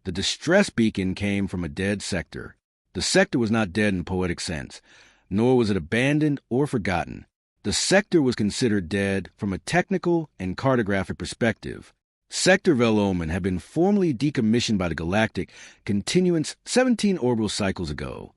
The distress beacon came from a dead sector. The sector was not dead in the poetic sense, nor was it abandoned or forgotten. The sector was considered dead from a technical and cartographic perspective. Sector Velomen had been formally decommissioned by the galactic continuance 17 orbital cycles ago,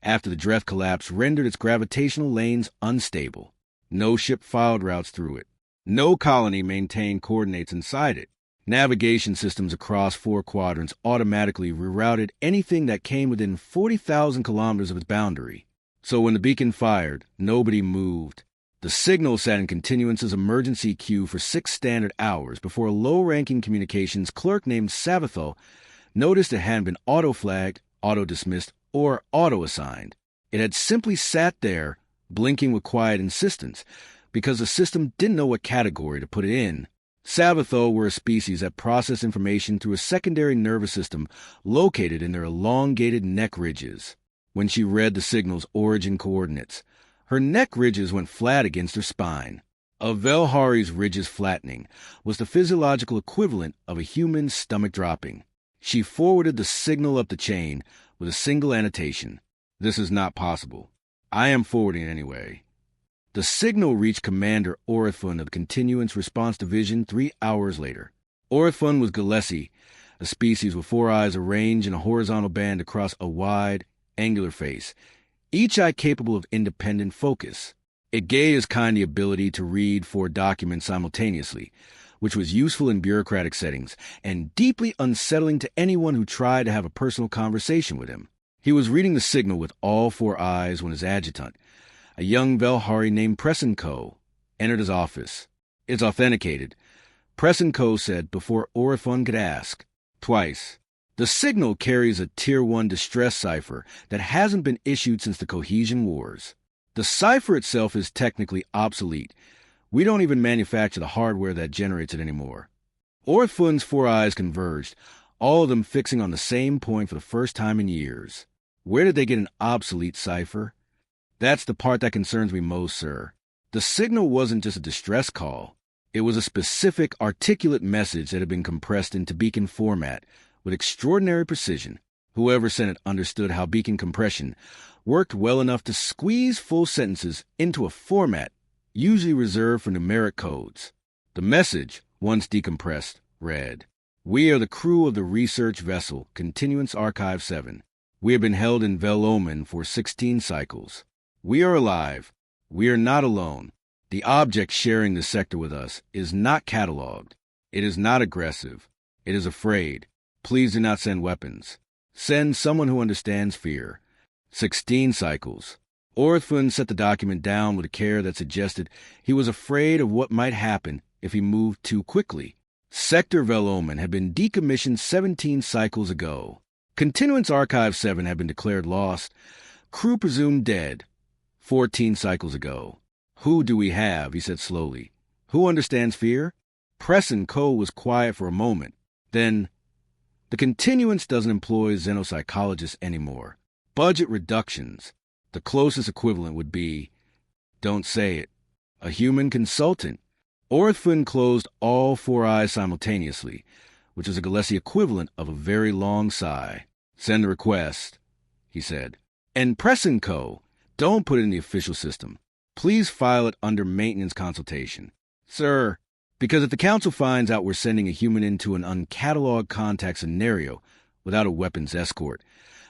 after the Dreth collapse rendered its gravitational lanes unstable. No ship filed routes through it. No colony maintained coordinates inside it. Navigation systems across 4 quadrants automatically rerouted anything that came within 40,000 kilometers of its boundary. So when the beacon fired, nobody moved. The signal sat in Continuance's emergency queue for 6 standard hours before a low-ranking communications clerk named Savitho noticed it hadn't been auto-flagged, auto-dismissed, or auto-assigned. It had simply sat there, blinking with quiet insistence, because the system didn't know what category to put it in. Savitho were a species that processed information through a secondary nervous system located in their elongated neck ridges. When she read the signal's origin coordinates, her neck ridges went flat against her spine. A Velhari's ridges flattening was the physiological equivalent of a human's stomach dropping. She forwarded the signal up the chain with a single annotation. This is not possible. I am forwarding it anyway. The signal reached Commander Orithfun of the Continuance Response Division 3 hours later. Orithfun was Gillespie, a species with 4 eyes arranged in a horizontal band across a wide, angular face, each eye capable of independent focus. It gave his kind the ability to read 4 documents simultaneously, which was useful in bureaucratic settings and deeply unsettling to anyone who tried to have a personal conversation with him. He was reading the signal with all 4 eyes when his adjutant, a young Velhari named Presenko, entered his office. It's authenticated, Presenko said before Orithfun could ask. Twice. The signal carries a Tier 1 distress cipher that hasn't been issued since the Cohesion Wars. The cipher itself is technically obsolete. We don't even manufacture the hardware that generates it anymore. Orithfun's 4 eyes converged, all of them fixing on the same point for the first time in years. Where did they get an obsolete cipher? That's the part that concerns me most, sir. The signal wasn't just a distress call. It was a specific, articulate message that had been compressed into beacon format with extraordinary precision. Whoever sent it understood how beacon compression worked well enough to squeeze full sentences into a format usually reserved for numeric codes. The message, once decompressed, read, "We are the crew of the research vessel, Continuance Archive 7. We have been held in Velomen for 16 cycles. We are alive. We are not alone. The object sharing the sector with us is not cataloged. It is not aggressive. It is afraid. Please do not send weapons. Send someone who understands fear. 16 cycles." Orithfun set the document down with a care that suggested he was afraid of what might happen if he moved too quickly. Sector Velomen had been decommissioned 17 cycles ago. Continuance Archive 7 had been declared lost. Crew presumed dead. 14 cycles ago. Who do we have? He said slowly. Who understands fear? Presenko was quiet for a moment. Then, the Continuance doesn't employ xenopsychologists anymore. Budget reductions. The closest equivalent would be, don't say it, a human consultant. Orithfun closed all 4 eyes simultaneously, which is a Gillespie equivalent of a very long sigh. Send the request, he said. And Presenko, don't put it in the official system. Please file it under maintenance consultation. Sir, because if the Council finds out we're sending a human into an uncatalogued contact scenario without a weapons escort,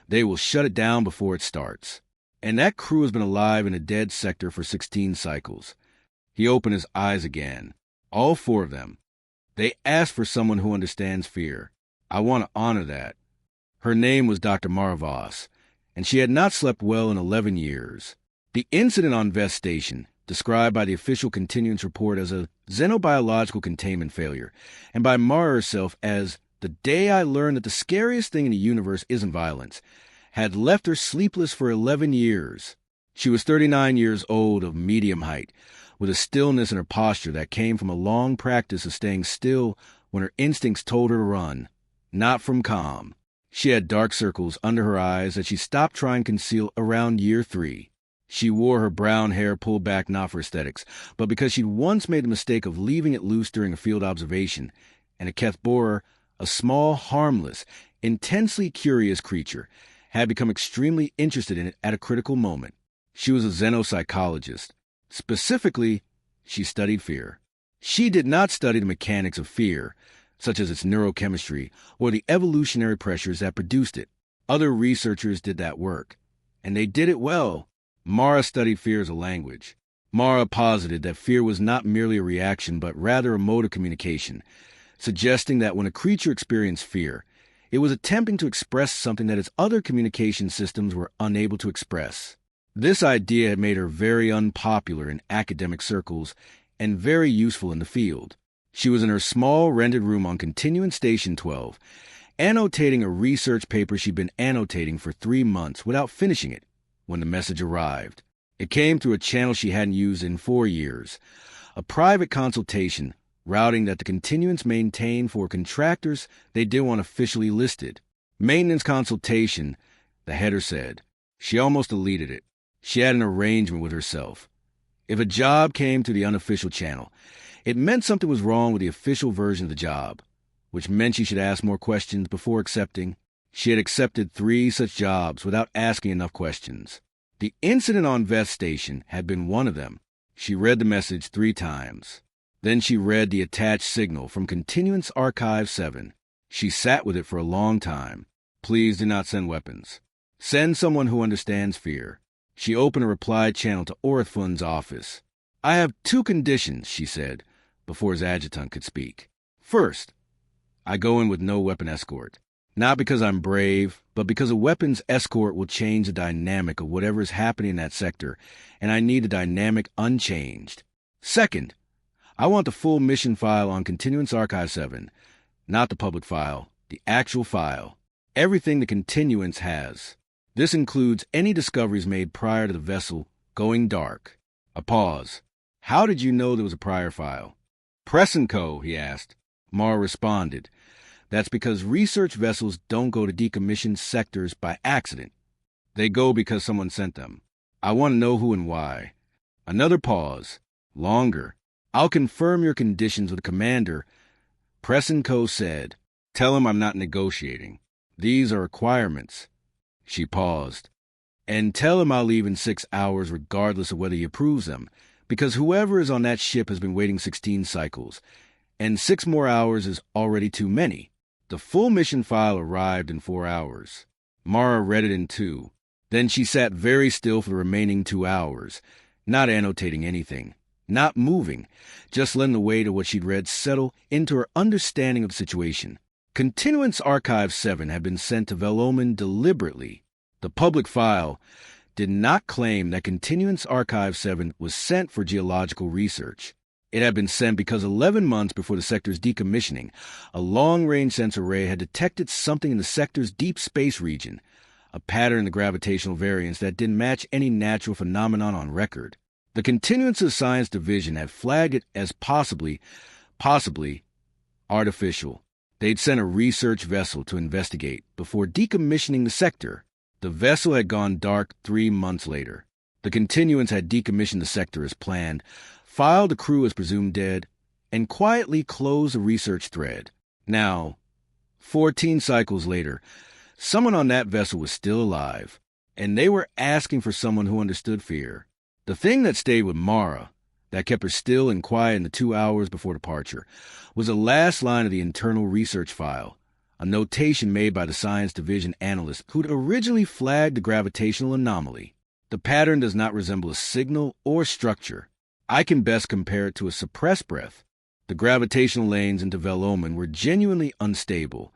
they will shut it down before it starts. And that crew has been alive in a dead sector for 16 cycles. He opened his eyes again. All 4 of them. They asked for someone who understands fear. I want to honor that. Her name was Dr. Mara Voss, and she had not slept well in 11 years. The incident on Vest Station, described by the official Continuance report as a xenobiological containment failure, and by Mara herself as the day I learned that the scariest thing in the universe isn't violence, had left her sleepless for 11 years. She was 39 years old, of medium height, with a stillness in her posture that came from a long practice of staying still when her instincts told her to run, not from calm. She had dark circles under her eyes that she stopped trying to conceal around year 3. She wore her brown hair pulled back not for aesthetics, but because she'd once made the mistake of leaving it loose during a field observation, and it kept bore her a small, harmless, intensely curious creature, had become extremely interested in it at a critical moment. She was a xenopsychologist. Specifically, she studied fear. She did not study the mechanics of fear, such as its neurochemistry or the evolutionary pressures that produced it. Other researchers did that work, and they did it well. Mara studied fear as a language. Mara posited that fear was not merely a reaction, but rather a mode of communication, suggesting that when a creature experienced fear, it was attempting to express something that its other communication systems were unable to express. This idea had made her very unpopular in academic circles and very useful in the field. She was in her small rented room on Continuance Station 12, annotating a research paper she'd been annotating for 3 months without finishing it when the message arrived. It came through a channel she hadn't used in 4 years, a private consultation routing that the continuance maintained for contractors they didn't want officially listed. Maintenance consultation, the header said. She almost deleted it. She had an arrangement with herself. If a job came through the unofficial channel, it meant something was wrong with the official version of the job, which meant she should ask more questions before accepting. She had accepted 3 such jobs without asking enough questions. The incident on Voss Station had been one of them. She read the message 3 times. Then she read the attached signal from Continuance Archive 7. She sat with it for a long time. Please do not send weapons. Send someone who understands fear. She opened a reply channel to Orthfun's office. I have 2 conditions, she said, before his adjutant could speak. First, I go in with no weapon escort. Not because I'm brave, but because a weapons escort will change the dynamic of whatever is happening in that sector, and I need the dynamic unchanged. Second, I want the full mission file on Continuance Archive 7, not the public file, the actual file. Everything the Continuance has. This includes any discoveries made prior to the vessel going dark. A pause. How did you know there was a prior file? Press & Co., he asked. Mara responded. That's because research vessels don't go to decommissioned sectors by accident. They go because someone sent them. I want to know who and why. Another pause. Longer. I'll confirm your conditions with the commander. Press & Co. said. Tell him I'm not negotiating. These are requirements. She paused. And tell him I'll leave in 6 hours regardless of whether he approves them, because whoever is on that ship has been waiting 16 cycles, and 6 more hours is already too many. The full mission file arrived in 4 hours. Mara read it in 2. Then she sat very still for the remaining 2 hours, not annotating anything, not moving, just letting the weight of what she'd read settle into her understanding of the situation. Continuance Archive 7 had been sent to Veloman deliberately. The public file did not claim that Continuance Archive 7 was sent for geological research. It had been sent because 11 months before the sector's decommissioning, a long-range sensor array had detected something in the sector's deep space region, a pattern in the gravitational variance that didn't match any natural phenomenon on record. The Continuance's Science Division had flagged it as possibly artificial. They'd sent a research vessel to investigate before decommissioning the sector. The vessel had gone dark 3 months later. The Continuance had decommissioned the sector as planned, filed the crew as presumed dead, and quietly closed the research thread. Now, 14 cycles later, someone on that vessel was still alive, and they were asking for someone who understood fear. The thing that stayed with Mara, that kept her still and quiet in the 2 hours before departure, was the last line of the internal research file, a notation made by the Science Division analyst who'd originally flagged the gravitational anomaly. The pattern does not resemble a signal or structure. I can best compare it to a suppressed breath. The gravitational lanes into Veloman were genuinely unstable.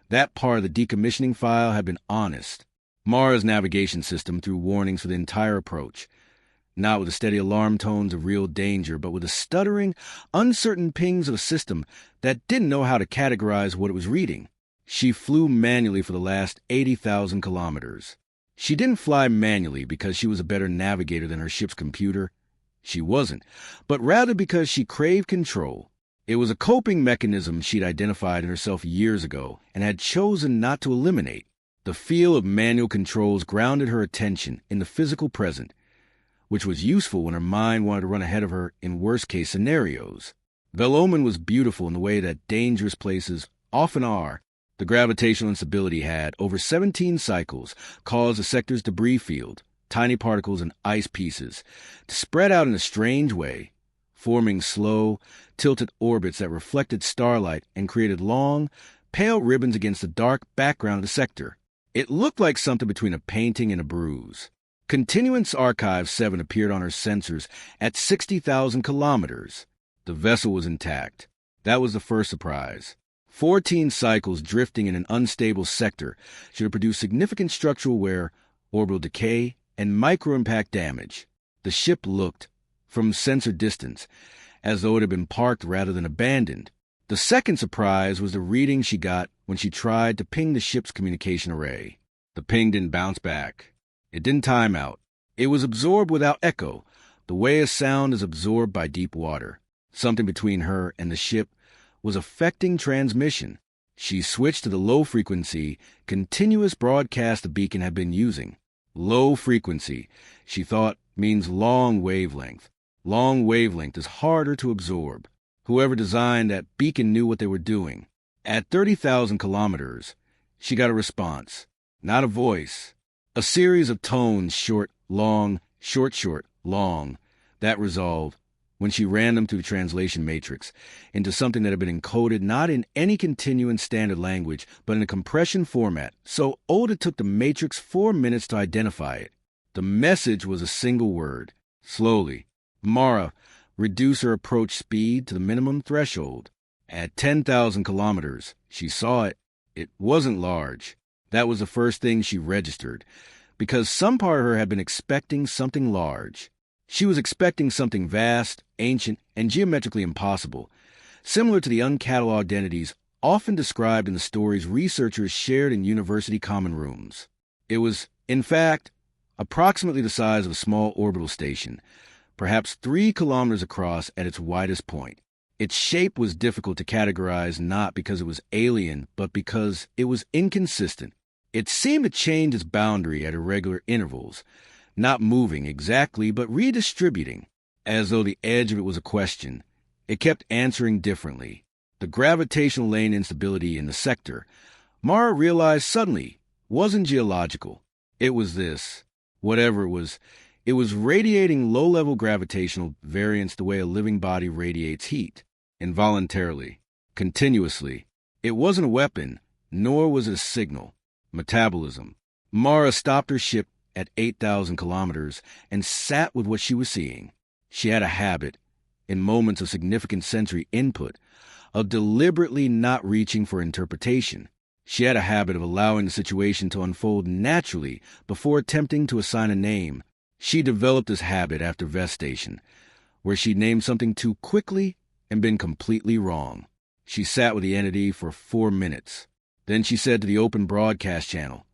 That part of the decommissioning file had been honest. Mara's navigation system threw warnings for the entire approach, not with the steady alarm tones of real danger, but with the stuttering, uncertain pings of a system that didn't know how to categorize what it was reading. She flew manually for the last 80,000 kilometers. She didn't fly manually because she was a better navigator than her ship's computer. She wasn't, but rather because she craved control. It was a coping mechanism she'd identified in herself years ago and had chosen not to eliminate. The feel of manual controls grounded her attention in the physical present, which was useful when her mind wanted to run ahead of her in worst-case scenarios. Veloman was beautiful in the way that dangerous places often are, The gravitational instability had, over 17 cycles, caused the sector's debris field, tiny particles and ice pieces, to spread out in a strange way, forming slow, tilted orbits that reflected starlight and created long, pale ribbons against the dark background of the sector. It looked like something between a painting and a bruise. Continuance Archive 7 appeared on her sensors at 60,000 kilometers. The vessel was intact. That was the first surprise. 14 cycles drifting in an unstable sector should have produced significant structural wear, orbital decay, and micro-impact damage. The ship looked, from sensor distance, as though it had been parked rather than abandoned. The second surprise was the reading she got when she tried to ping the ship's communication array. The ping didn't bounce back. It didn't time out. It was absorbed without echo, the way a sound is absorbed by deep water. Something between her and the ship was affecting transmission. She switched to the low-frequency, continuous broadcast the beacon had been using. Low frequency, she thought, means long wavelength. Long wavelength is harder to absorb. Whoever designed that beacon knew what they were doing. At 30,000 kilometers, she got a response. Not a voice. A series of tones, short, long, short, long, that resolved, when she ran them through the translation matrix, into something that had been encoded not in any continuous standard language, but in a compression format, so old it took the matrix 4 minutes to identify it. The message was a single word. Slowly. Mara, reduce her approach speed to the minimum threshold. At 10,000 kilometers, she saw it. It wasn't large. That was the first thing she registered, because some part of her had been expecting something large. She was expecting something vast, ancient, and geometrically impossible, similar to the uncatalogued entities often described in the stories researchers shared in university common rooms. It was, in fact, approximately the size of a small orbital station, perhaps 3 kilometers across at its widest point. Its shape was difficult to categorize not because it was alien, but because it was inconsistent. It seemed to change its boundary at irregular intervals, not moving exactly, but redistributing, as though the edge of it was a question. It kept answering differently. The gravitational lane instability in the sector, Mara realized suddenly, wasn't geological. It was this. Whatever it was radiating low-level gravitational variance the way a living body radiates heat, involuntarily, continuously. It wasn't a weapon, nor was it a signal. Metabolism. Mara stopped her ship at 8,000 kilometers and sat with what she was seeing. She had a habit, in moments of significant sensory input, of deliberately not reaching for interpretation. She had a habit of allowing the situation to unfold naturally before attempting to assign a name. She developed this habit after Vest Station, where she'd named something too quickly and been completely wrong. She sat with the entity for 4 minutes. Then she said to the open broadcast channel,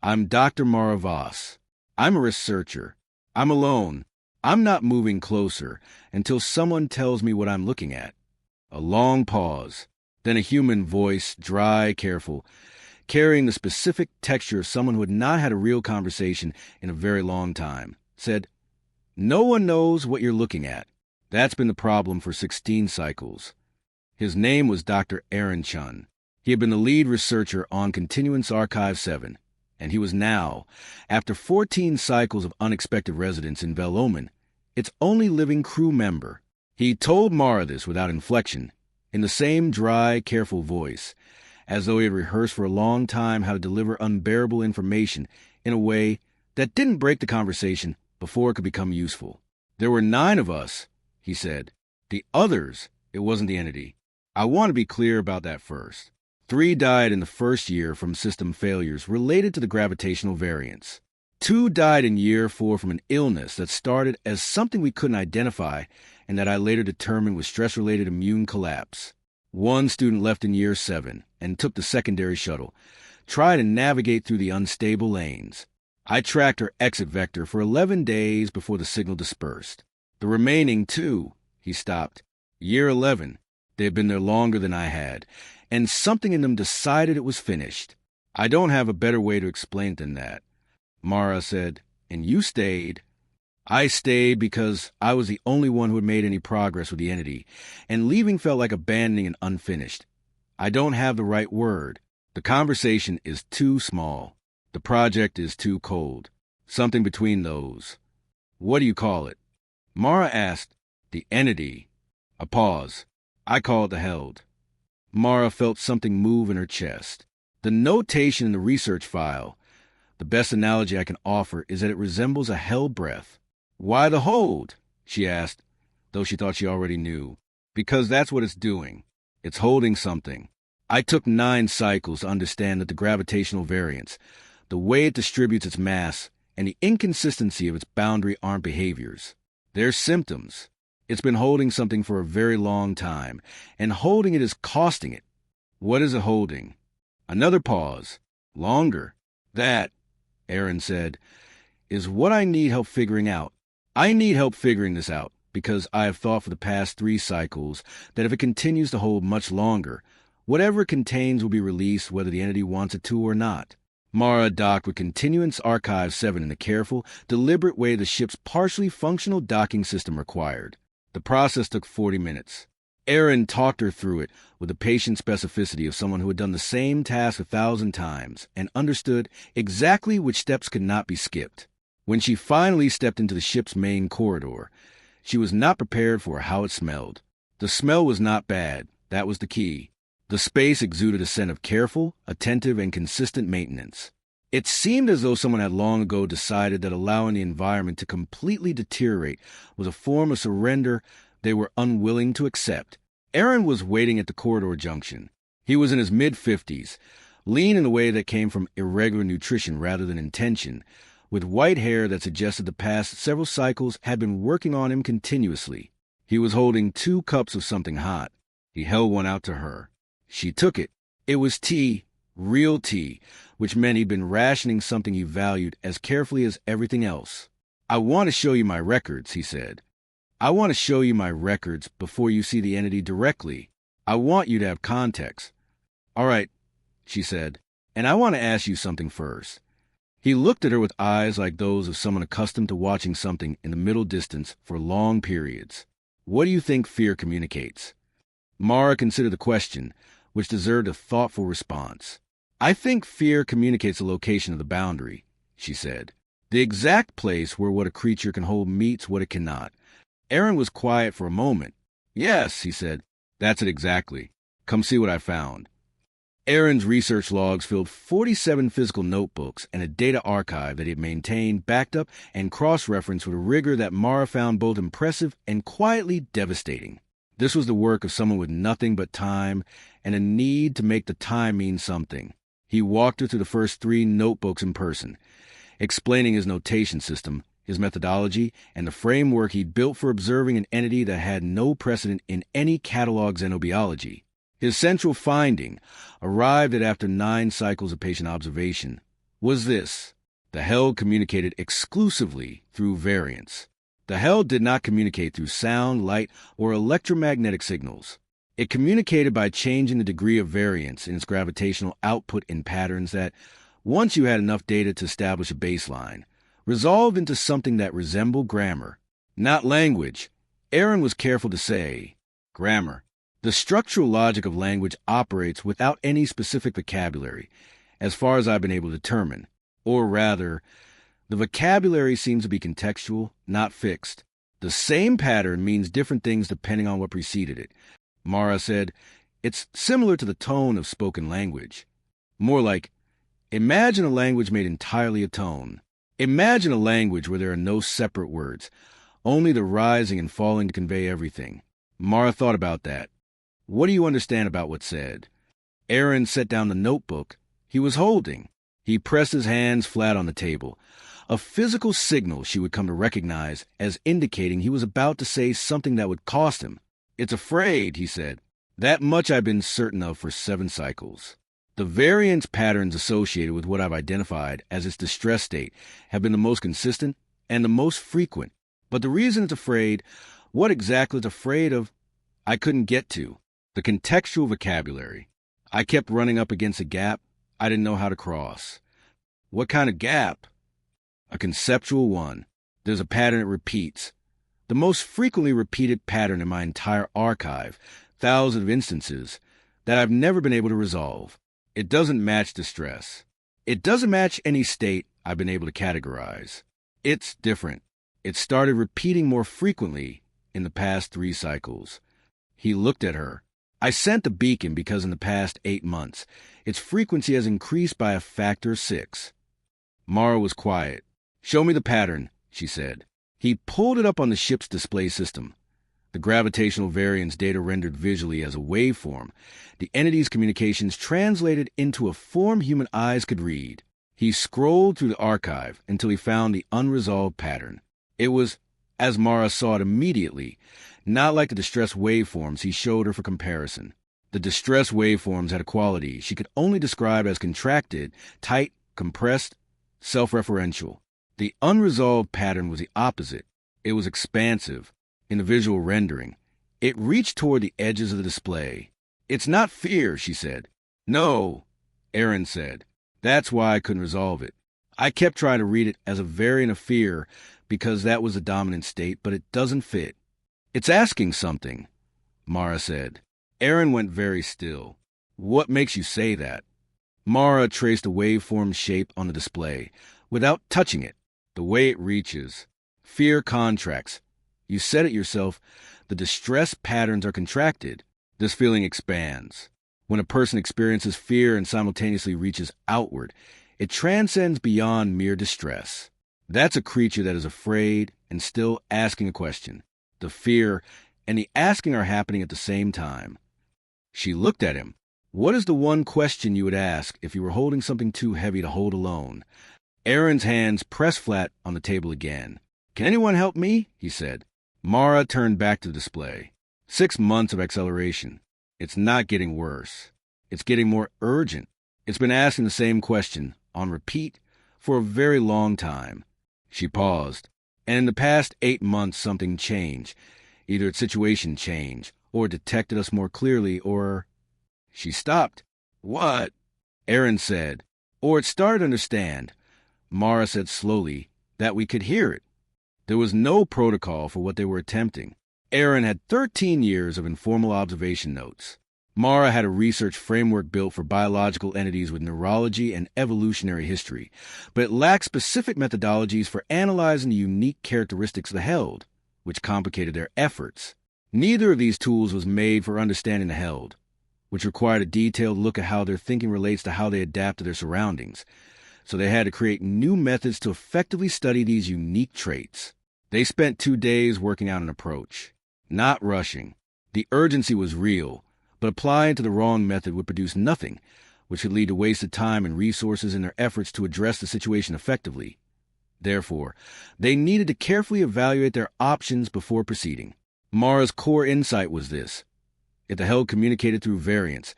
"I'm Dr. Mara Voss. I'm a researcher. I'm alone. I'm not moving closer until someone tells me what I'm looking at." A long pause. Then a human voice, dry, careful, carrying the specific texture of someone who had not had a real conversation in a very long time, said, "No one knows what you're looking at. That's been the problem for 16 cycles." His name was Dr. Aaron Chun. He had been the lead researcher on Continuance Archive 7, and he was now, after 14 cycles of unexpected residence in Velomen, its only living crew member. He told Mara this without inflection, in the same dry, careful voice, as though he had rehearsed for a long time how to deliver unbearable information in a way that didn't break the conversation before it could become useful. "There were 9 of us," he said. "The others, it wasn't the entity. I want to be clear about that first. 3 died in the first year from system failures related to the gravitational variance. 2 died in year 4 from an illness that started as something we couldn't identify and that I later determined was stress-related immune collapse. 1 student left in year 7 and took the secondary shuttle, tried to navigate through the unstable lanes. I tracked her exit vector for 11 days before the signal dispersed. The remaining 2," he stopped. "Year 11. They had been there longer than I had, and something in them decided it was finished. I don't have a better way to explain it than that." Mara said, "And you stayed." "I stayed because I was the only one who had made any progress with the entity, and leaving felt like abandoning an unfinished. I don't have the right word. The conversation is too small. The project is too cold. Something between those. What do you call it? Mara asked. The entity. A pause. I call it the held. Mara felt something move in her chest. The notation in the research file. The best analogy I can offer is that it resembles a held breath. Why the hold? She asked, though she thought she already knew. Because that's what it's doing. It's holding something. I took 9 cycles to understand that the gravitational variance, the way it distributes its mass, and the inconsistency of its boundary aren't behaviors. They're symptoms. It's been holding something for a very long time, and holding it is costing it. What is it holding? Another pause. Longer. That, Aaron said, is what I need help figuring out. I need help figuring this out, because I have thought for the past 3 cycles that if it continues to hold much longer, whatever it contains will be released whether the entity wants it to or not. Mara docked with Continuance Archive 7 in the careful, deliberate way the ship's partially functional docking system required. The process took 40 minutes. Aaron talked her through it with the patient specificity of someone who had done the same task 1,000 times and understood exactly which steps could not be skipped. When she finally stepped into the ship's main corridor, she was not prepared for how it smelled. The smell was not bad. That was the key. The space exuded a scent of careful, attentive, and consistent maintenance. It seemed as though someone had long ago decided that allowing the environment to completely deteriorate was a form of surrender they were unwilling to accept. Aaron was waiting at the corridor junction. He was in his mid-50s, lean in a way that came from irregular nutrition rather than intention, with white hair that suggested the past several cycles had been working on him continuously. He was holding 2 cups of something hot. He held one out to her. She took it. It was tea, real tea, which meant he'd been rationing something he valued as carefully as everything else. I want to show you my records, he said. I want to show you my records before you see the entity directly. I want you to have context. All right, she said, and I want to ask you something first. He looked at her with eyes like those of someone accustomed to watching something in the middle distance for long periods. What do you think fear communicates? Mara considered the question, which deserved a thoughtful response. I think fear communicates the location of the boundary, she said. The exact place where what a creature can hold meets what it cannot. Aaron was quiet for a moment. Yes, he said. That's it exactly. Come see what I found. Aaron's research logs filled 47 physical notebooks and a data archive that he had maintained, backed up, and cross-referenced with a rigor that Mara found both impressive and quietly devastating. This was the work of someone with nothing but time and a need to make the time mean something. He walked her through the first 3 notebooks in person, explaining his notation system, his methodology, and the framework he'd built for observing an entity that had no precedent in any catalog xenobiology. His central finding, arrived at after 9 cycles of patient observation, was this: the held communicated exclusively through variance. The held did not communicate through sound, light, or electromagnetic signals. It communicated by changing the degree of variance in its gravitational output in patterns that, once you had enough data to establish a baseline, resolved into something that resembled grammar. Not language. Aaron was careful to say, grammar. The structural logic of language operates without any specific vocabulary, as far as I've been able to determine. Or rather, the vocabulary seems to be contextual, not fixed. The same pattern means different things depending on what preceded it. Mara said, it's similar to the tone of spoken language. More like, imagine a language made entirely of tone. Imagine a language where there are no separate words, only the rising and falling to convey everything. Mara thought about that. What do you understand about what's said? Aaron set down the notebook he was holding. He pressed his hands flat on the table, a physical signal she would come to recognize as indicating he was about to say something that would cost him. It's afraid, he said. That much I've been certain of for 7 cycles. The variance patterns associated with what I've identified as its distress state have been the most consistent and the most frequent. But the reason it's afraid, what exactly it's afraid of, I couldn't get to. The contextual vocabulary. I kept running up against a gap I didn't know how to cross. What kind of gap? A conceptual one. There's a pattern it repeats. The most frequently repeated pattern in my entire archive, thousands of instances, that I've never been able to resolve. It doesn't match distress. It doesn't match any state I've been able to categorize. It's different. It started repeating more frequently in the past 3 cycles. He looked at her. I sent the beacon because in the past 8 months, its frequency has increased by a factor of 6. Mara was quiet. Show me the pattern, she said. He pulled it up on the ship's display system. The gravitational variance data rendered visually as a waveform, the entity's communications translated into a form human eyes could read. He scrolled through the archive until he found the unresolved pattern. It was, as Mara saw it immediately, not like the distress waveforms he showed her for comparison. The distress waveforms had a quality she could only describe as contracted, tight, compressed, self-referential. The unresolved pattern was the opposite. It was expansive. In the visual rendering, it reached toward the edges of the display. It's not fear, she said. No, Aaron said. That's why I couldn't resolve it. I kept trying to read it as a variant of fear because that was the dominant state, but it doesn't fit. It's asking something, Mara said. Aaron went very still. What makes you say that? Mara traced a waveform shape on the display without touching it. The way it reaches. Fear contracts. You said it yourself. The distress patterns are contracted. This feeling expands. When a person experiences fear and simultaneously reaches outward, it transcends beyond mere distress. That's a creature that is afraid and still asking a question. The fear and the asking are happening at the same time. She looked at him. What is the one question you would ask if you were holding something too heavy to hold alone? Aaron's hands pressed flat on the table again. Can anyone help me? He said. Mara turned back to the display. 6 months of acceleration. It's not getting worse. It's getting more urgent. It's been asking the same question, on repeat, for a very long time. She paused. And in the past 8 months something changed. Either its situation changed, or detected us more clearly, or... She stopped. What? Aaron said. Or it started to understand. Mara said slowly that we could hear it. There was no protocol for what they were attempting. Aaron had 13 years of informal observation notes. Mara had a research framework built for biological entities with neurology and evolutionary history, but it lacked specific methodologies for analyzing the unique characteristics of the held, which complicated their efforts. Neither of these tools was made for understanding the held, which required a detailed look at how their thinking relates to how they adapt to their surroundings. So they had to create new methods to effectively study these unique traits. They spent 2 days working out an approach, not rushing. The urgency was real, but applying to the wrong method would produce nothing, which could lead to wasted time and resources in their efforts to address the situation effectively. Therefore, they needed to carefully evaluate their options before proceeding. Mara's core insight was this. If the held communicated through variance,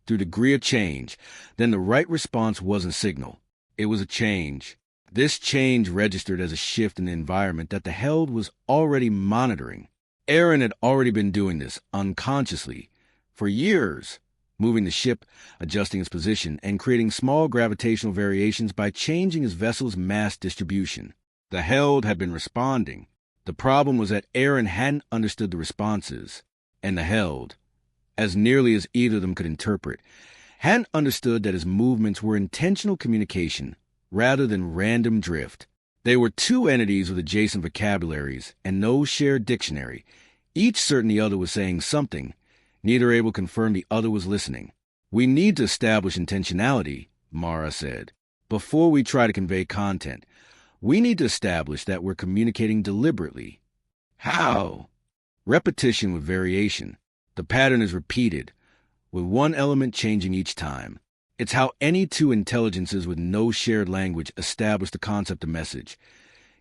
through degree of change, then the right response wasn't signal. It was a change. This change registered as a shift in the environment that the held was already monitoring. Aaron had already been doing this unconsciously for years, moving the ship, adjusting its position, and creating small gravitational variations by changing his vessel's mass distribution. The held had been responding. The problem was that Aaron hadn't understood the responses, and the held, as nearly as either of them could interpret, hadn't understood that his movements were intentional communication rather than random drift. They were 2 entities with adjacent vocabularies and no shared dictionary, each certain the other was saying something, neither able to confirm the other was listening. We need to establish intentionality, Mara said. Before we try to convey content, we need to establish that we're communicating deliberately. How? Repetition with variation. The pattern is repeated, with one element changing each time. It's how any 2 intelligences with no shared language establish the concept of message.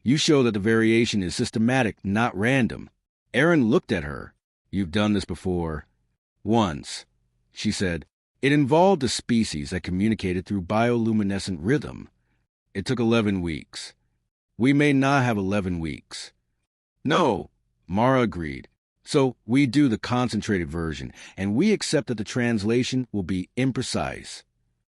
You show that the variation is systematic, not random. Aaron looked at her. You've done this before. Once, she said. It involved a species that communicated through bioluminescent rhythm. It took 11 weeks. We may not have 11 weeks. No, Mara agreed. So we do the concentrated version, and we accept that the translation will be imprecise.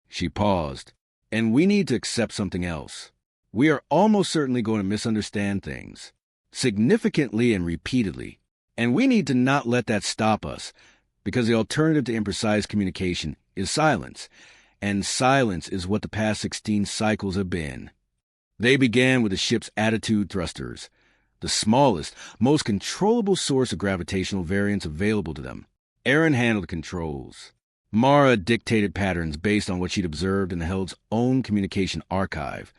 She paused. And we need to accept something else. We are almost certainly going to misunderstand things, significantly and repeatedly. And we need to not let that stop us, because the alternative to imprecise communication is silence, and silence is what the past 16 cycles have been. They began with the ship's attitude thrusters, the smallest, most controllable source of gravitational variance available to them. Aaron handled the controls. Mara dictated patterns based on what she'd observed in the Held's own communication archive,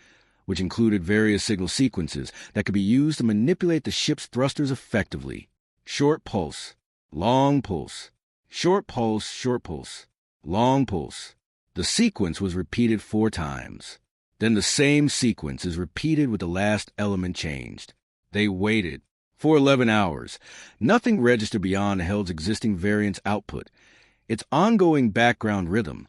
which included various signal sequences that could be used to manipulate the ship's thrusters effectively. Short pulse, long pulse, short pulse, long pulse. The sequence was repeated 4 times. Then the same sequence is repeated with the last element changed. They waited. For 11 hours, nothing registered beyond the Held's existing variance output, its ongoing background rhythm,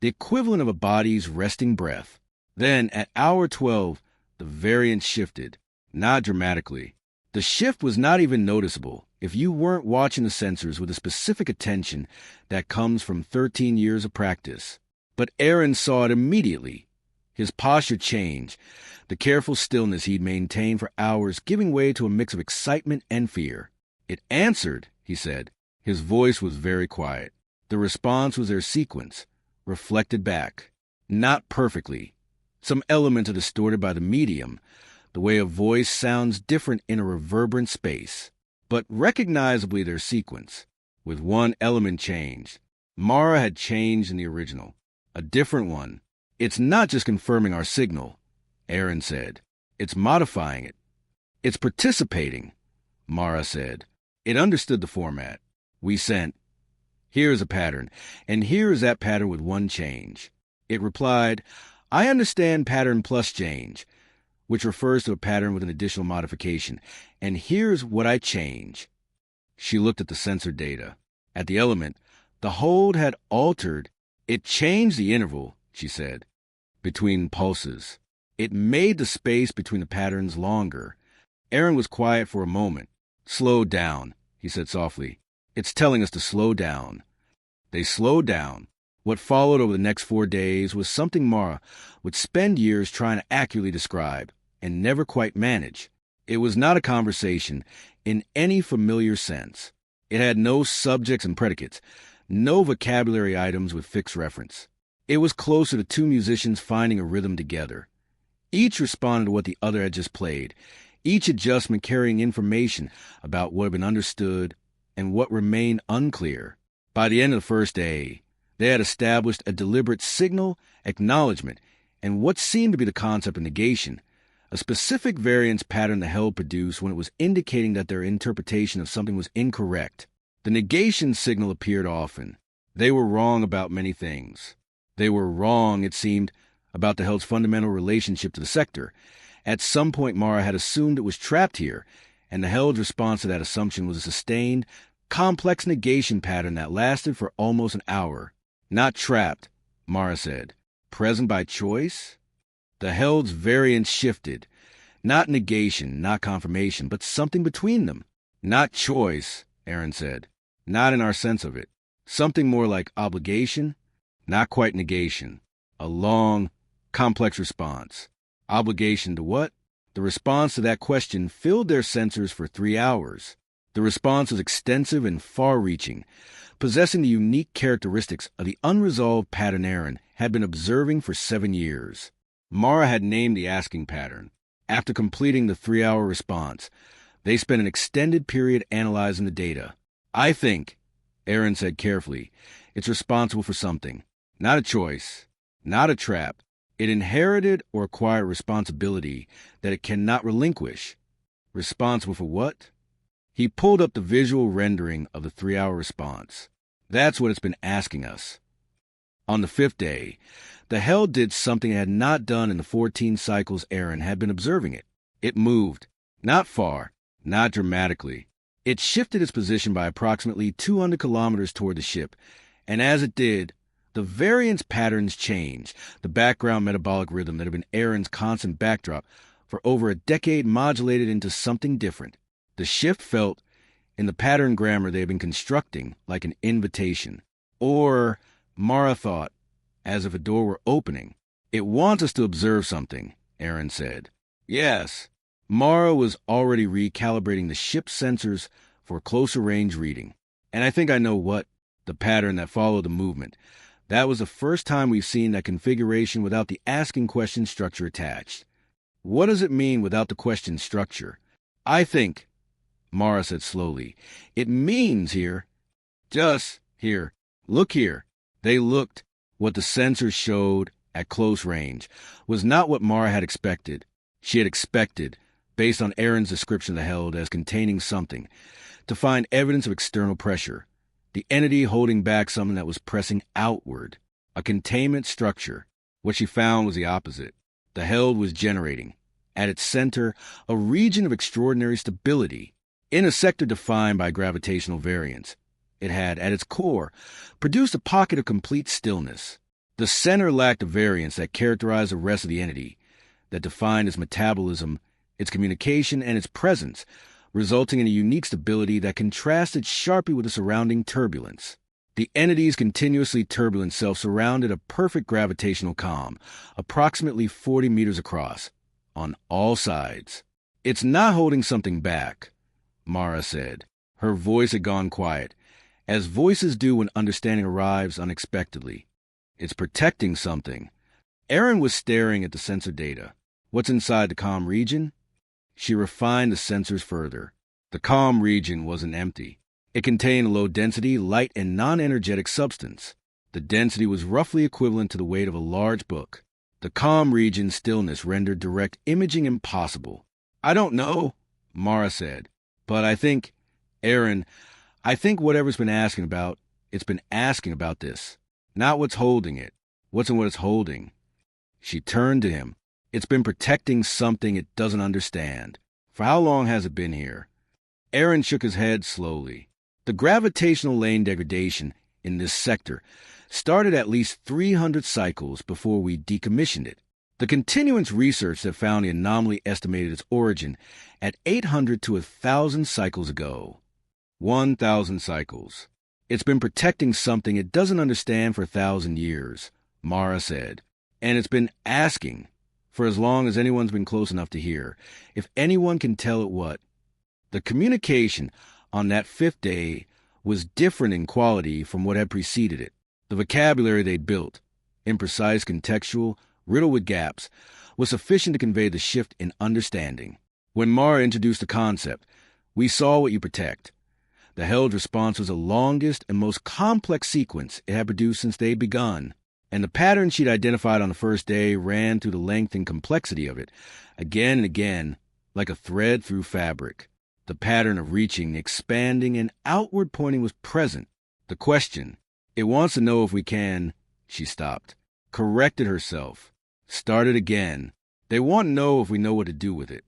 the equivalent of a body's resting breath. Then, at hour 12, the variance shifted, not dramatically. The shift was not even noticeable if you weren't watching the sensors with the specific attention that comes from 13 years of practice. But Aaron saw it immediately. His posture changed, the careful stillness he'd maintained for hours giving way to a mix of excitement and fear. It answered, he said. His voice was very quiet. The response was their sequence, reflected back. Not perfectly. Some elements are distorted by the medium, the way a voice sounds different in a reverberant space, but recognizably their sequence, with one element changed. Mara had changed in the original, a different one. It's not just confirming our signal, Aaron said. It's modifying it. It's participating, Mara said. It understood the format. We sent, here is a pattern, and here is that pattern with one change. It replied, I understand pattern plus change, which refers to a pattern with an additional modification, and here's what I change. She looked at the sensor data. At the element, the hold had altered. It changed the interval, she said, between pulses. It made the space between the patterns longer. Aaron was quiet for a moment. Slow down, he said softly. It's telling us to slow down. They slowed down. What followed over the next 4 days was something Mara would spend years trying to accurately describe and never quite manage. It was not a conversation in any familiar sense. It had no subjects and predicates, no vocabulary items with fixed reference. It was closer to 2 musicians finding a rhythm together. Each responded to what the other had just played, each adjustment carrying information about what had been understood and what remained unclear. By the end of the first day, they had established a deliberate signal, acknowledgement, and what seemed to be the concept of negation, a specific variance pattern the Held produced when it was indicating that their interpretation of something was incorrect. The negation signal appeared often. They were wrong about many things. They were wrong, it seemed, about the Held's fundamental relationship to the sector. At some point, Mara had assumed it was trapped here, and the Held's response to that assumption was a sustained, complex negation pattern that lasted for almost an hour. Not trapped, Mara said. Present by choice? The Held's variance shifted. Not negation, not confirmation, but something between them. Not choice, Aaron said. Not in our sense of it. Something more like obligation? Not quite negation. A long, complex response. Obligation to what? The response to that question filled their sensors for 3 hours. The response was extensive and far-reaching, possessing the unique characteristics of the unresolved pattern Aaron had been observing for 7 years. Mara had named the asking pattern. After completing the 3-hour response, they spent an extended period analyzing the data. I think, Aaron said carefully, it's responsible for something. Not a choice, not a trap. It inherited or acquired responsibility that it cannot relinquish. Responsible for what? He pulled up the visual rendering of the 3-hour response. That's what it's been asking us. On the 5th day, the Held did something it had not done in the 14 cycles Aaron had been observing it. It moved. Not far, not dramatically. It shifted its position by approximately 200 kilometers toward the ship, and as it did, the variance patterns changed. The background metabolic rhythm that had been Aaron's constant backdrop for over a decade modulated into something different. The shift felt, in the pattern grammar they had been constructing, like an invitation. Or, Mara thought, as if a door were opening. It wants us to observe something, Aaron said. Yes. Mara was already recalibrating the ship's sensors for closer range reading. And I think I know what, the pattern that followed the movement. That was the first time we've seen that configuration without the asking question structure attached. What does it mean without the question structure? I think, Mara said slowly, it means here. Just here. Look here. They looked. What the sensors showed at close range was not what Mara had expected. She had expected, based on Aaron's description of the held as containing something, to find evidence of external pressure, the entity holding back something that was pressing outward, a containment structure. What she found was the opposite. The held was generating, at its center, a region of extraordinary stability, in a sector defined by gravitational variance. It had, at its core, produced a pocket of complete stillness. The center lacked the variance that characterized the rest of the entity, that defined its metabolism, its communication, and its presence, resulting in a unique stability that contrasted sharply with the surrounding turbulence. The entity's continuously turbulent self surrounded a perfect gravitational calm, approximately 40 meters across, on all sides. It's not holding something back, Mara said. Her voice had gone quiet, as voices do when understanding arrives unexpectedly. It's protecting something. Aaron was staring at the sensor data. What's inside the calm region? She refined the sensors further. The calm region wasn't empty. It contained a low-density, light and non-energetic substance. The density was roughly equivalent to the weight of a large book. The calm region's stillness rendered direct imaging impossible. I don't know, Mara said, but I think, Aaron, I think whatever's been asking about, it's been asking about this. Not what's holding it. What's in what it's holding. She turned to him. It's been protecting something it doesn't understand. For how long has it been here? Aaron shook his head slowly. The gravitational lane degradation in this sector started at least 300 cycles before we decommissioned it. The continuance research that found the anomaly estimated its origin at 800 to 1,000 cycles ago. 1,000 cycles. It's been protecting something it doesn't understand for 1,000 years, Mara said. And it's been asking, for as long as anyone's been close enough to hear, if anyone can tell it what. The communication on that fifth day was different in quality from what had preceded it. The vocabulary they'd built, imprecise, contextual, riddled with gaps, was sufficient to convey the shift in understanding. When Mara introduced the concept, we saw what you protect. The held response was the longest and most complex sequence it had produced since they'd begun, and the pattern she'd identified on the first day ran through the length and complexity of it, again and again, like a thread through fabric. The pattern of reaching, expanding, and outward pointing was present. The question, it wants to know if we can, she stopped, corrected herself, started again. They want to know if we know what to do with it.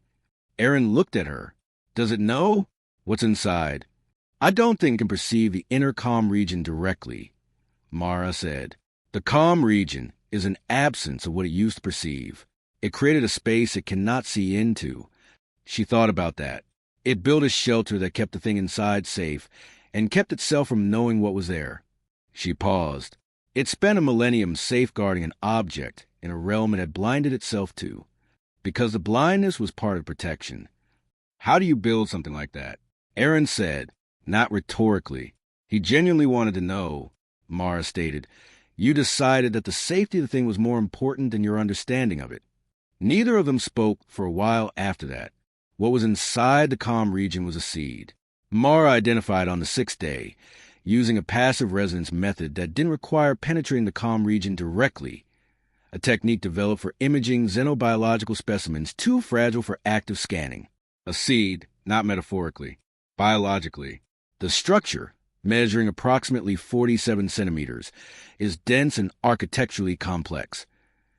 Aaron looked at her. Does it know? What's inside? I don't think it can perceive the inner calm region directly, Mara said. The calm region is an absence of what it used to perceive. It created a space it cannot see into. She thought about that. It built a shelter that kept the thing inside safe and kept itself from knowing what was there. She paused. It spent a millennium safeguarding an object in a realm it had blinded itself to, because the blindness was part of protection. How do you build something like that? Aaron said, not rhetorically. He genuinely wanted to know, Mara stated. You decided that the safety of the thing was more important than your understanding of it. Neither of them spoke for a while after that. What was inside the calm region was a seed. Mara identified on the sixth day, using a passive resonance method that didn't require penetrating the calm region directly, a technique developed for imaging xenobiological specimens too fragile for active scanning. A seed, not metaphorically, biologically. The structure, measuring approximately 47 centimeters, is dense and architecturally complex,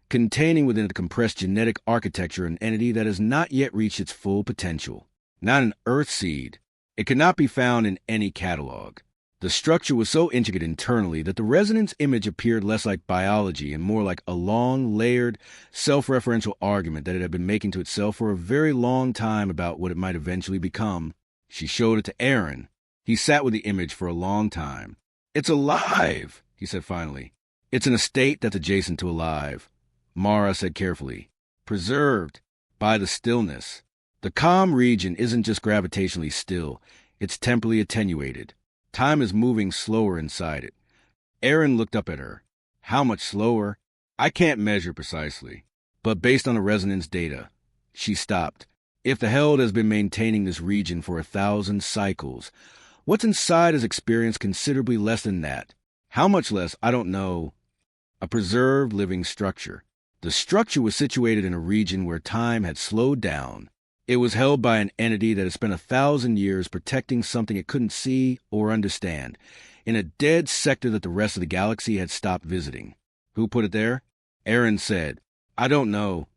containing within the compressed genetic architecture an entity that has not yet reached its full potential. Not an earth seed. It could not be found in any catalog. The structure was so intricate internally that the resonance image appeared less like biology and more like a long, layered, self-referential argument that it had been making to itself for a very long time about what it might eventually become. She showed it to Aaron. He sat with the image for a long time. It's alive, he said finally. It's in a state that's adjacent to alive, Mara said carefully. Preserved by the stillness. The calm region isn't just gravitationally still, it's temporally attenuated. Time is moving slower inside it. Aaron looked up at her. How much slower? I can't measure precisely. But based on the resonance data, she stopped. If the held has been maintaining this region for 1,000 cycles, what's inside has experienced considerably less than that. How much less, I don't know. A preserved living structure. The structure was situated in a region where time had slowed down. It was held by an entity that had spent 1,000 years protecting something it couldn't see or understand, in a dead sector that the rest of the galaxy had stopped visiting. Who put it there? Aaron said, I don't know.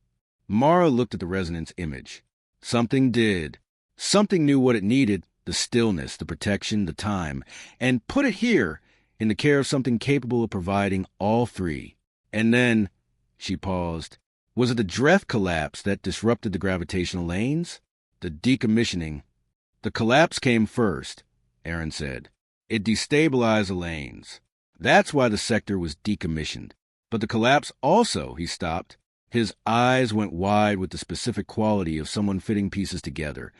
Mara looked at the resonance image. Something did. Something knew what it needed, the stillness, the protection, the time, and put it here, in the care of something capable of providing all three. And then, she paused, was it the Dreth collapse that disrupted the gravitational lanes? The decommissioning. The collapse came first, Aaron said. It destabilized the lanes. That's why the sector was decommissioned. But the collapse also, he stopped. His eyes went wide with the specific quality of someone fitting pieces together.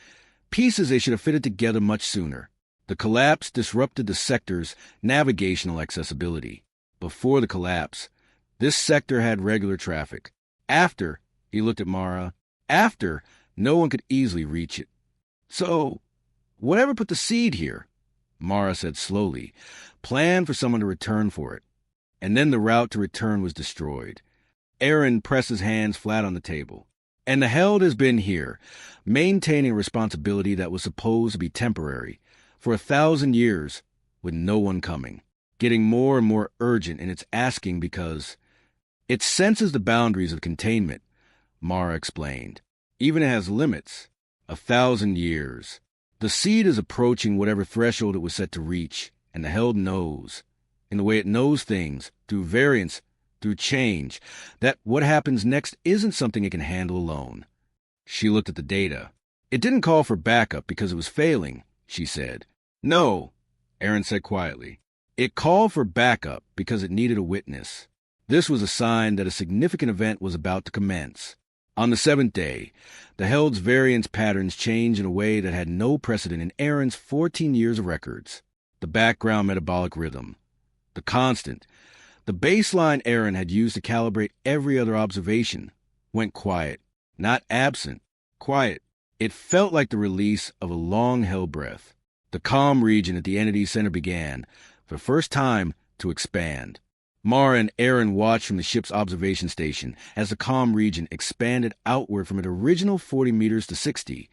Pieces they should have fitted together much sooner. The collapse disrupted the sector's navigational accessibility. Before the collapse, this sector had regular traffic. After, he looked at Mara, after, no one could easily reach it. So, whatever put the seed here, Mara said slowly, planned for someone to return for it. And then the route to return was destroyed. Aaron pressed his hands flat on the table. And the held has been here, maintaining a responsibility that was supposed to be temporary, for 1,000 years, with no one coming, getting more and more urgent in its asking because it senses the boundaries of containment, Mara explained. Even it has limits. 1,000 years. The seed is approaching whatever threshold it was set to reach, and the held knows, in the way it knows things, through variance, through change, that what happens next isn't something it can handle alone. She looked at the data. It didn't call for backup because it was failing, she said. No, Aaron said quietly. It called for backup because it needed a witness. This was a sign that a significant event was about to commence. On the 7th day, the held's variance patterns changed in a way that had no precedent in Aaron's 14 years of records. The background metabolic rhythm, the constant, the baseline Aaron had used to calibrate every other observation, went quiet. Not absent, quiet. It felt like the release of a long-held breath. The calm region at the entity's center began, for the first time, to expand. Mara and Aaron watched from the ship's observation station as the calm region expanded outward from its original 40 meters to 60,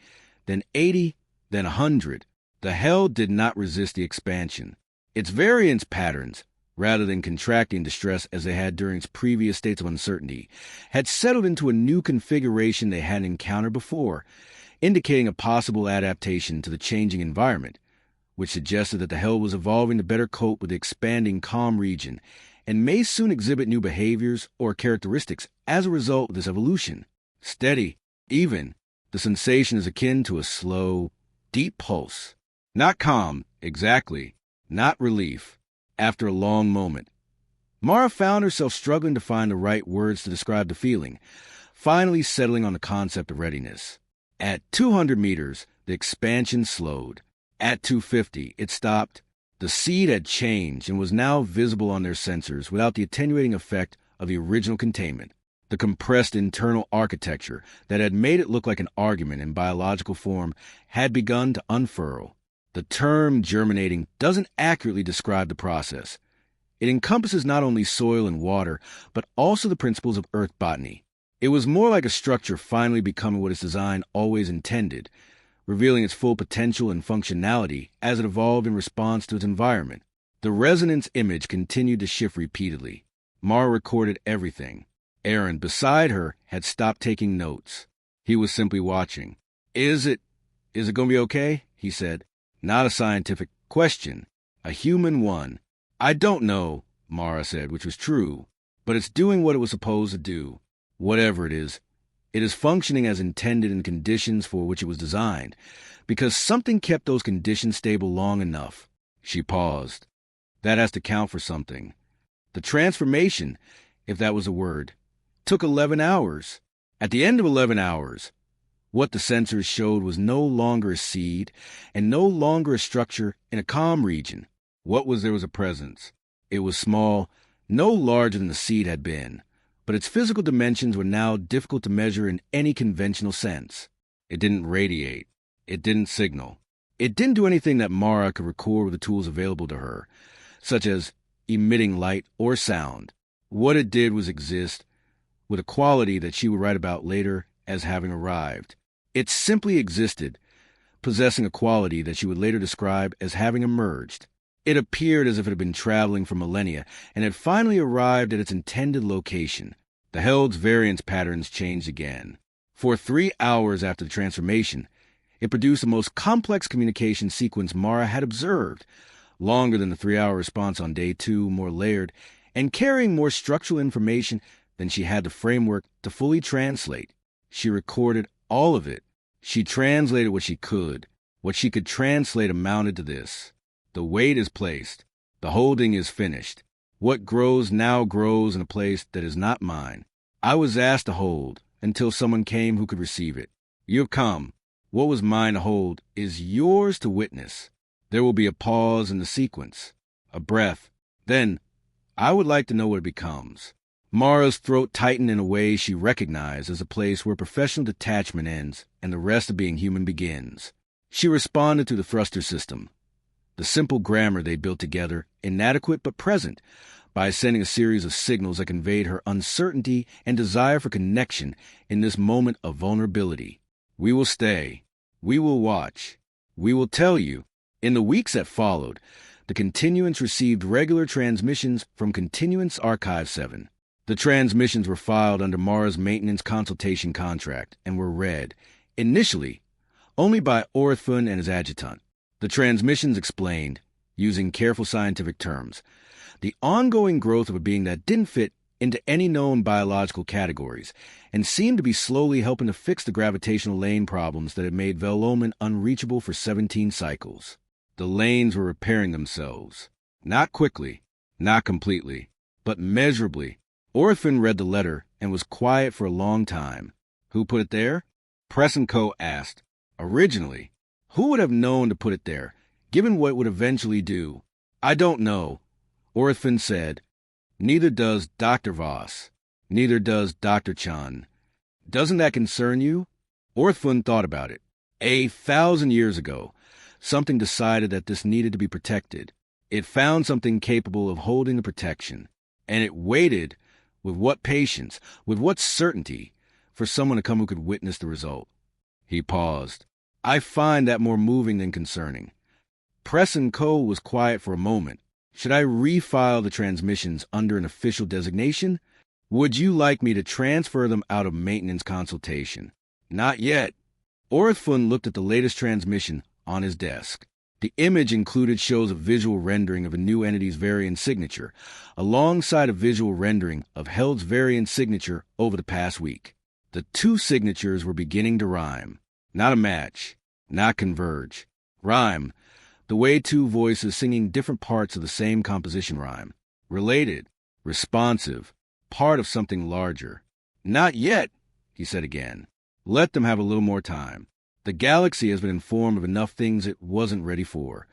then 80, then 100. The held did not resist the expansion. Its variance patterns, rather than contracting to stress as they had during its previous states of uncertainty, had settled into a new configuration they hadn't encountered before, indicating a possible adaptation to the changing environment, which suggested that the held was evolving to better cope with the expanding calm region and may soon exhibit new behaviors or characteristics as a result of this evolution. Steady, even, the sensation is akin to a slow, deep pulse. Not calm, exactly, not relief. After a long moment, Mara found herself struggling to find the right words to describe the feeling, finally settling on the concept of readiness. At 200 meters, the expansion slowed. At 250, it stopped. The seed had changed and was now visible on their sensors without the attenuating effect of the original containment. The compressed internal architecture that had made it look like an argument in biological form had begun to unfurl. The term germinating doesn't accurately describe the process. It encompasses not only soil and water, but also the principles of earth botany. It was more like a structure finally becoming what its design always intended, revealing its full potential and functionality as it evolved in response to its environment. The resonance image continued to shift repeatedly. Mara recorded everything. Aaron, beside her, had stopped taking notes. He was simply watching. Is it going to be okay? He said. Not a scientific question, a human one. I don't know, Mara said, which was true, but it's doing what it was supposed to do. Whatever it is functioning as intended in the conditions for which it was designed, because something kept those conditions stable long enough. She paused. That has to count for something. The transformation, if that was a word, took 11 hours. At the end of 11 hours, what the sensors showed was no longer a seed and no longer a structure in a calm region. What was there was a presence. It was small, No larger than the seed had been, but its physical dimensions were now difficult to measure in any conventional sense. It didn't radiate. It didn't signal. It didn't do anything that Mara could record with the tools available to her, such as emitting light or sound. What it did was exist with a quality that she would write about later as having arrived. It simply existed, possessing a quality that she would later describe as having emerged. It appeared as if it had been traveling for millennia and had finally arrived at its intended location. The Held's variance patterns changed again. For 3 hours after the transformation, it produced the most complex communication sequence Mara had observed, longer than the 3-hour response on day 2, more layered, and carrying more structural information than she had the framework to fully translate. She recorded all of it. She translated what she could. What she could translate amounted to this: the weight is placed. The holding is finished. What grows now grows in a place that is not mine. I was asked to hold until someone came who could receive it. You have come. What was mine to hold is yours to witness. There will be a pause in the sequence, a breath. Then, I would like to know what it becomes. Mara's throat tightened in a way she recognized as a place where professional detachment ends and the rest of being human begins. She responded to the thruster system, the simple grammar they built together, inadequate but present, by sending a series of signals that conveyed her uncertainty and desire for connection in this moment of vulnerability. We will stay. We will watch. We will tell you. In the weeks that followed, the Continuance received regular transmissions from Continuance Archive 7. The transmissions were filed under Mara's maintenance consultation contract and were read, initially, only by Orthfun and his adjutant. The transmissions explained, using careful scientific terms, the ongoing growth of a being that didn't fit into any known biological categories and seemed to be slowly helping to fix the gravitational lane problems that had made Velomen unreachable for 17 cycles. The lanes were repairing themselves. Not quickly, not completely, but measurably. Orthfun read the letter and was quiet for a long time. Who put it there? Press & Co. asked. Originally, who would have known to put it there, given what it would eventually do? I don't know, Orthfun said. Neither does Dr. Voss. Neither does Dr. Chan. Doesn't that concern you? Orthfun thought about it. 1,000 years ago, something decided that this needed to be protected. It found something capable of holding the protection, and it waited, with what patience, with what certainty, for someone to come who could witness the result. He paused. I find that more moving than concerning. Press & Co. was quiet for a moment. Should I refile the transmissions under an official designation? Would you like me to transfer them out of maintenance consultation? Not yet. Orthfun looked at the latest transmission on his desk. The image included shows a visual rendering of a new entity's variant signature, alongside a visual rendering of Held's variant signature over the past week. The two signatures were beginning to rhyme. Not a match, not converge. Rhyme, the way two voices singing different parts of the same composition rhyme. Related, responsive, part of something larger. Not yet, he said again. Let them have a little more time. The galaxy has been informed of enough things it wasn't ready for.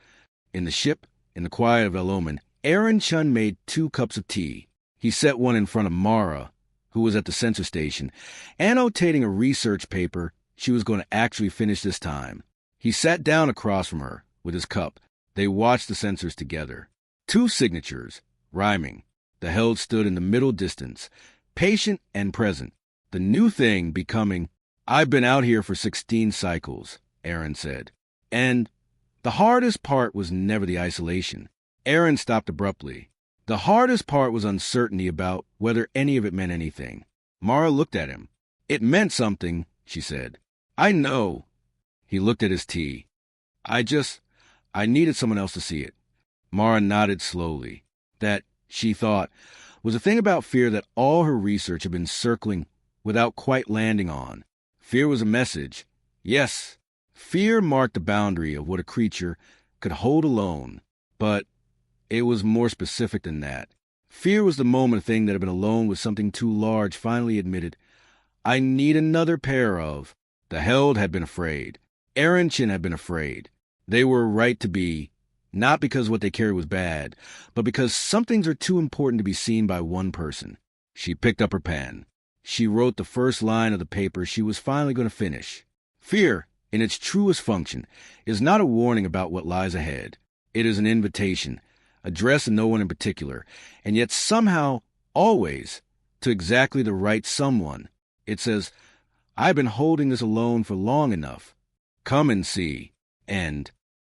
In the ship, in the quiet of Velomen, Aaron Chun made 2 cups of tea. He set one in front of Mara, who was at the sensor station, annotating a research paper she was going to actually finish this time. He sat down across from her with his cup. They watched the sensors together. 2 signatures, rhyming. The Held stood in the middle distance, patient and present. The new thing becoming, I've been out here for 16 cycles, Aaron said. And the hardest part was never the isolation. Aaron stopped abruptly. The hardest part was uncertainty about whether any of it meant anything. Mara looked at him. It meant something, she said. I know. He looked at his tea. I needed someone else to see it. Mara nodded slowly. That, she thought, was a thing about fear that all her research had been circling without quite landing on. Fear was a message. Yes, fear marked the boundary of what a creature could hold alone. But it was more specific than that. Fear was the moment a thing that had been alone with something too large finally admitted, I need another pair of. The Held had been afraid. Aaron Chin had been afraid. They were right to be. Not because what they carried was bad, but because some things are too important to be seen by one person. She picked up her pen. She wrote the first line of the paper she was finally going to finish. Fear, in its truest function, is not a warning about what lies ahead. It is an invitation, addressed to no one in particular, and yet somehow, always, to exactly the right someone. It says, I've been holding this alone for long enough. Come and see. And